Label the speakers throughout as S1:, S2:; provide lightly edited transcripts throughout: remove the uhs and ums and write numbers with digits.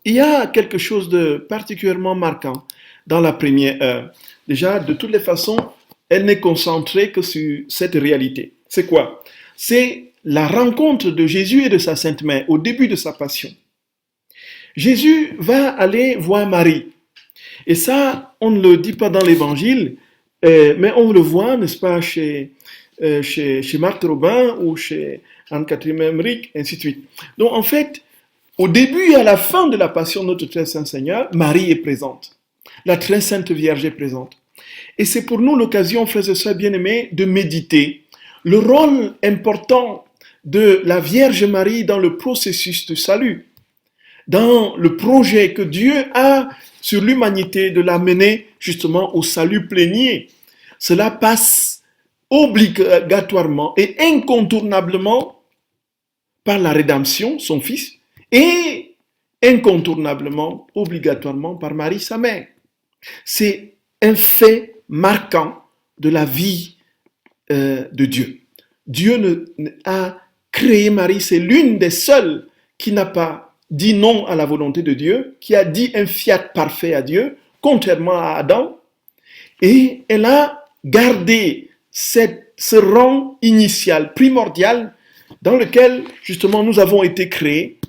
S1: Il y a quelque chose de particulièrement marquant dans la première heure. Déjà, de toutes les façons, elle n'est concentrée que sur cette réalité. C'est quoi? C'est la rencontre de Jésus et de sa Sainte Mère au début de sa passion. Jésus va aller voir Marie. Et ça, on ne le dit pas dans l'évangile, mais on le voit, n'est-ce pas, chez Marthe Robin ou chez Anne-Catherine Emmerich, ainsi de suite. Donc, en fait, au début et à la fin de la passion de notre très saint Seigneur, Marie est présente. La très sainte Vierge est présente. Et c'est pour nous l'occasion, frères et sœurs bien-aimés, de méditer le rôle important de la Vierge Marie dans le processus de salut, dans le projet que Dieu a sur l'humanité de l'amener justement au salut plénier. Cela passe obligatoirement et incontournablement par la rédemption, son Fils, et incontournablement, obligatoirement par Marie, sa mère. C'est un fait marquant de la vie de Dieu. Dieu a créé Marie, c'est l'une des seules qui n'a pas dit non à la volonté de Dieu, qui a dit un fiat parfait à Dieu, contrairement à Adam, et elle a gardé ce rang initial, primordial, dans lequel justement nous avons été créés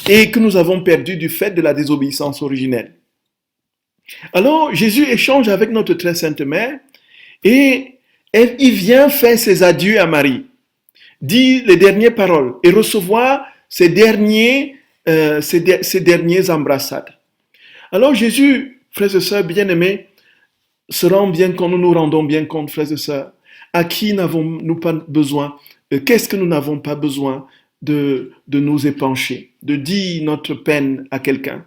S1: et que nous avons perdu du fait de la désobéissance originelle. Alors Jésus échange avec notre très sainte mère et il vient faire ses adieux à Marie, dit les dernières paroles et recevoir ses dernières embrassades. Alors Jésus, frères et sœurs bien-aimés, se rend bien compte, nous nous rendons bien compte, frères et sœurs, à qui n'avons-nous pas besoin, qu'est-ce que nous n'avons pas besoin de nous épancher, de dire notre peine à quelqu'un.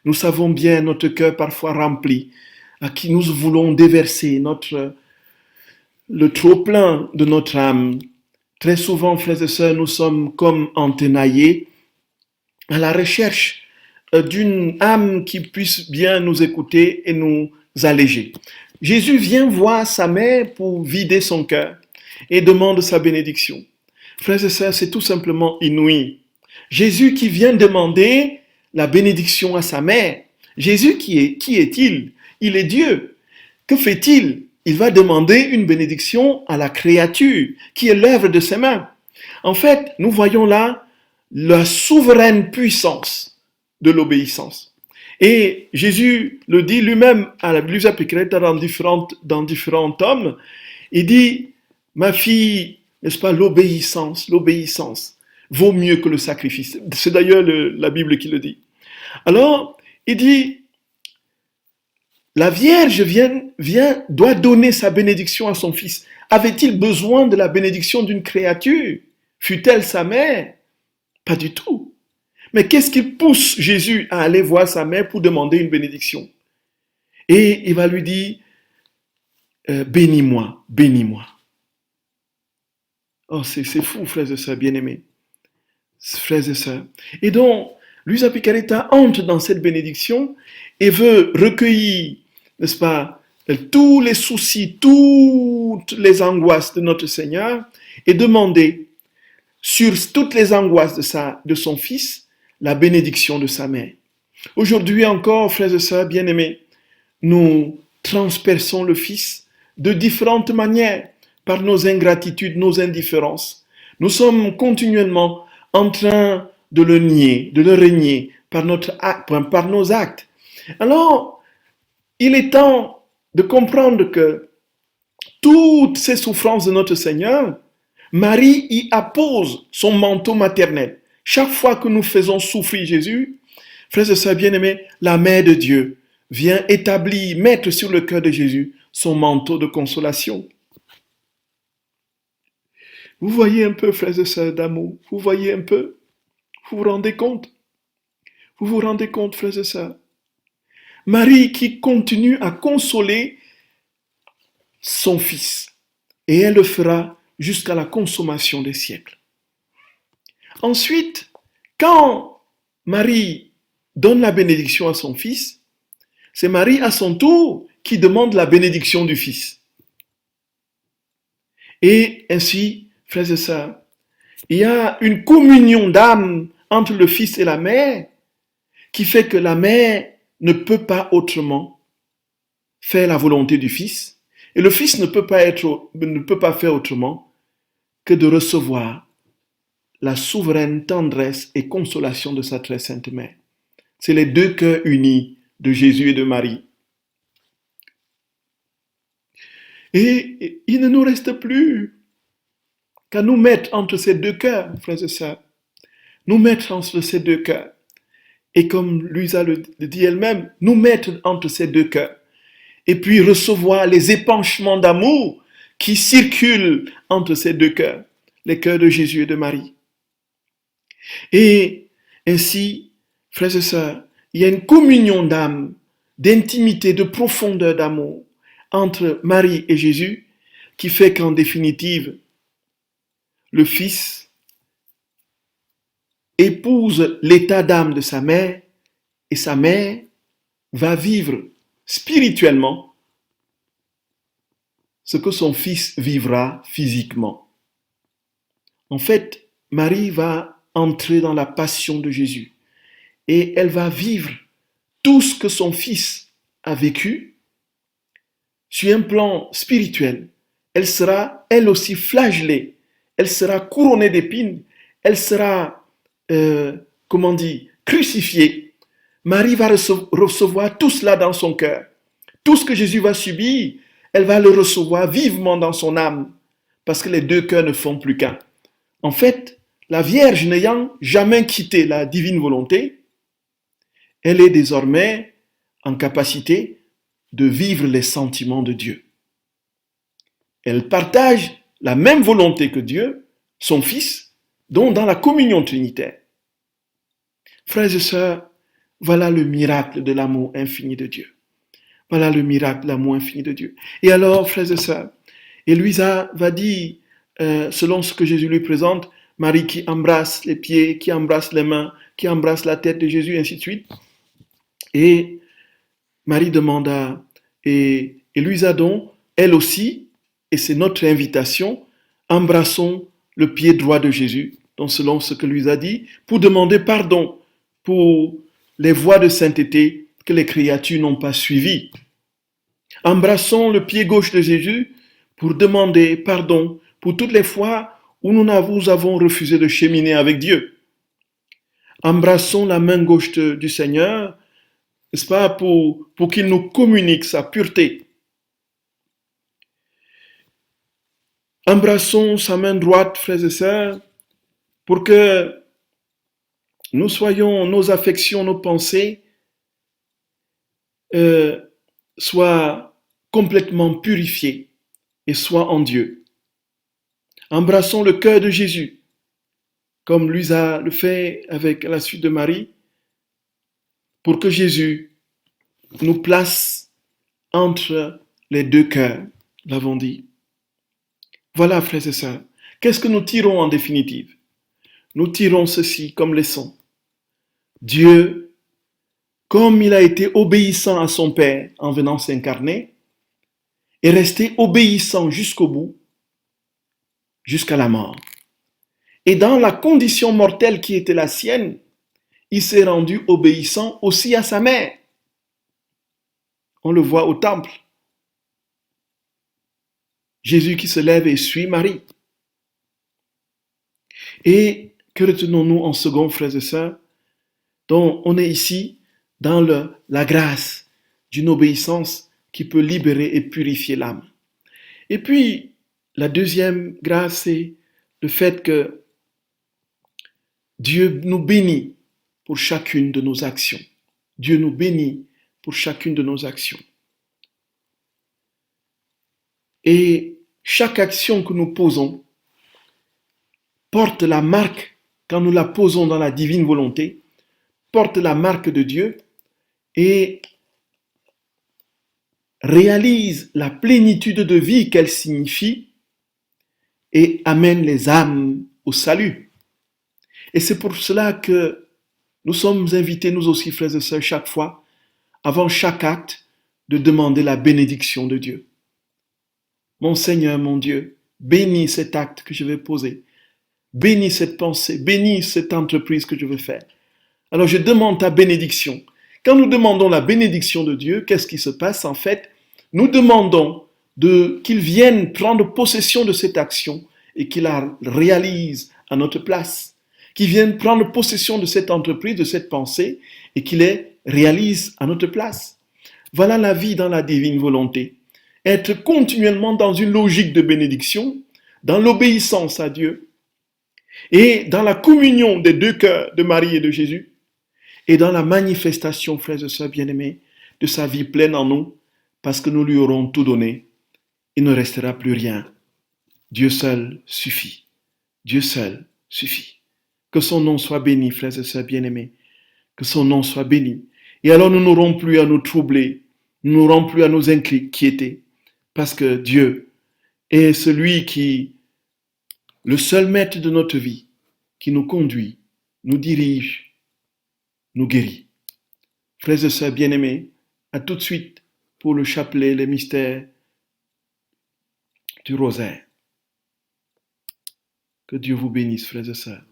S1: Nous savons bien notre cœur parfois rempli, à qui nous voulons déverser le trop-plein de notre âme. Très souvent, frères et sœurs, nous sommes comme entenaillés à la recherche d'une âme qui puisse bien nous écouter et nous alléger. Jésus vient voir sa mère pour vider son cœur et demande sa bénédiction. Frères et sœurs, c'est tout simplement inouï. Jésus qui vient demander la bénédiction à sa mère. Jésus qui est-il? Il est Dieu. Que fait-il? Il va demander une bénédiction à la créature qui est l'œuvre de ses mains. En fait, nous voyons là la souveraine puissance de l'obéissance. Et Jésus le dit lui-même à la Luisa Picreta dans différents tomes. Il dit, ma fille, n'est-ce pas, l'obéissance vaut mieux que le sacrifice. C'est d'ailleurs la Bible qui le dit. Alors, il dit, la Vierge doit donner sa bénédiction à son Fils. Avait-il besoin de la bénédiction d'une créature? Fut-elle sa mère? Pas du tout. Mais qu'est-ce qui pousse Jésus à aller voir sa mère pour demander une bénédiction? Et il va lui dire, bénis-moi, bénis-moi. Oh, c'est fou, frères et sœurs bien-aimés. Frères et sœurs. Et donc, Luisa Piccarreta entre dans cette bénédiction et veut recueillir, n'est-ce pas, tous les soucis, toutes les angoisses de notre Seigneur et demander sur toutes les angoisses de son Fils la bénédiction de sa mère. Aujourd'hui encore, frères et sœurs bien-aimés, nous transperçons le Fils de différentes manières par nos ingratitudes, nos indifférences. Nous sommes continuellement en train de le nier, de le renier par nos actes. Alors, il est temps de comprendre que toutes ces souffrances de notre Seigneur, Marie y appose son manteau maternel. Chaque fois que nous faisons souffrir Jésus, frères et sœurs bien-aimés, la Mère de Dieu vient mettre sur le cœur de Jésus son manteau de consolation. Vous voyez un peu, frères et sœurs d'amour, vous voyez un peu, vous vous rendez compte? Vous vous rendez compte, frères et sœurs? Marie qui continue à consoler son Fils, et elle le fera jusqu'à la consommation des siècles. Ensuite, quand Marie donne la bénédiction à son Fils, c'est Marie à son tour qui demande la bénédiction du Fils. Et ainsi, frères et sœurs, il y a une communion d'âme entre le Fils et la Mère qui fait que la mère ne peut pas autrement faire la volonté du Fils, et le Fils ne peut pas faire autrement que de recevoir la souveraine tendresse et consolation de sa très sainte mère. C'est les deux cœurs unis de Jésus et de Marie. Et il ne nous reste plus qu'à nous mettre entre ces deux cœurs, frères et sœurs. Nous mettre entre ces deux cœurs. Et comme Luisa le dit elle-même, nous mettre entre ces deux cœurs. Et puis recevoir les épanchements d'amour qui circulent entre ces deux cœurs, les cœurs de Jésus et de Marie. Et ainsi, frères et sœurs, il y a une communion d'âme, d'intimité, de profondeur d'amour entre Marie et Jésus qui fait qu'en définitive, le Fils épouse l'état d'âme de sa mère et sa mère va vivre spirituellement ce que son Fils vivra physiquement. En fait, Marie va entrer dans la passion de Jésus et elle va vivre tout ce que son Fils a vécu sur un plan spirituel. Elle sera, elle aussi, flagellée. Elle sera couronnée d'épines. Elle sera, crucifiée. Marie va recevoir tout cela dans son cœur. Tout ce que Jésus va subir, elle va le recevoir vivement dans son âme, parce que les deux cœurs ne font plus qu'un. En fait, la Vierge n'ayant jamais quitté la divine volonté, elle est désormais en capacité de vivre les sentiments de Dieu. Elle partage la même volonté que Dieu, son Fils, dont dans la communion trinitaire. Frères et sœurs, voilà le miracle de l'amour infini de Dieu. Voilà le miracle de l'amour infini de Dieu. Et alors, frères et sœurs, et Luisa va dire, selon ce que Jésus lui présente, Marie qui embrasse les pieds, qui embrasse les mains, qui embrasse la tête de Jésus, ainsi de suite. Et Marie demanda, et Luisa donc, elle aussi, et c'est notre invitation, embrassons le pied droit de Jésus, donc selon ce que Luisa dit, pour demander pardon pour les voies de sainteté que les créatures n'ont pas suivies. Embrassons le pied gauche de Jésus pour demander pardon pour toutes les fois où nous avons refusé de cheminer avec Dieu. Embrassons la main gauche du Seigneur, n'est-ce pas, pour qu'il nous communique sa pureté. Embrassons sa main droite, frères et sœurs, pour que nous soyons, nos affections, nos pensées soient complètement purifiées et soient en Dieu. Embrassons le cœur de Jésus, comme Luisa le fait avec la suite de Marie, pour que Jésus nous place entre les deux cœurs, l'avons dit. Voilà, frères et sœurs, qu'est-ce que nous tirons en définitive? Nous tirons ceci comme leçon. Dieu, comme il a été obéissant à son Père en venant s'incarner, est resté obéissant jusqu'au bout, jusqu'à la mort. Et dans la condition mortelle qui était la sienne, il s'est rendu obéissant aussi à sa mère. On le voit au temple. Jésus qui se lève et suit Marie. Et que retenons-nous en second, frères et sœurs? Donc, on est ici dans la grâce d'une obéissance qui peut libérer et purifier l'âme. Et puis, la deuxième grâce, c'est le fait que Dieu nous bénit pour chacune de nos actions. Dieu nous bénit pour chacune de nos actions. Et chaque action que nous posons porte la marque, quand nous la posons dans la divine volonté, porte la marque de Dieu et réalise la plénitude de vie qu'elle signifie et amène les âmes au salut. Et c'est pour cela que nous sommes invités, nous aussi, frères et sœurs, chaque fois, avant chaque acte, de demander la bénédiction de Dieu. Mon Seigneur, mon Dieu, bénis cet acte que je vais poser. Bénis cette pensée, bénis cette entreprise que je veux faire. Alors je demande ta bénédiction. Quand nous demandons la bénédiction de Dieu, qu'est-ce qui se passe en fait? Nous demandons qu'il vienne prendre possession de cette action et qu'il la réalise à notre place. Qu'il vienne prendre possession de cette entreprise, de cette pensée et qu'il les réalise à notre place. Voilà la vie dans la divine volonté. Être continuellement dans une logique de bénédiction, dans l'obéissance à Dieu et dans la communion des deux cœurs de Marie et de Jésus et dans la manifestation, frères et sœurs bien-aimés, de sa vie pleine en nous, parce que nous lui aurons tout donné. Il ne restera plus rien. Dieu seul suffit. Dieu seul suffit. Que son nom soit béni, frères et sœurs bien-aimés. Que son nom soit béni. Et alors nous n'aurons plus à nous troubler, nous n'aurons plus à nous inquiéter, parce que Dieu est celui qui, le seul maître de notre vie, qui nous conduit, nous dirige, nous guérit. Frères et sœurs bien-aimés, à tout de suite pour le chapelet, les mystères du rosaire. Que Dieu vous bénisse, frères et sœurs.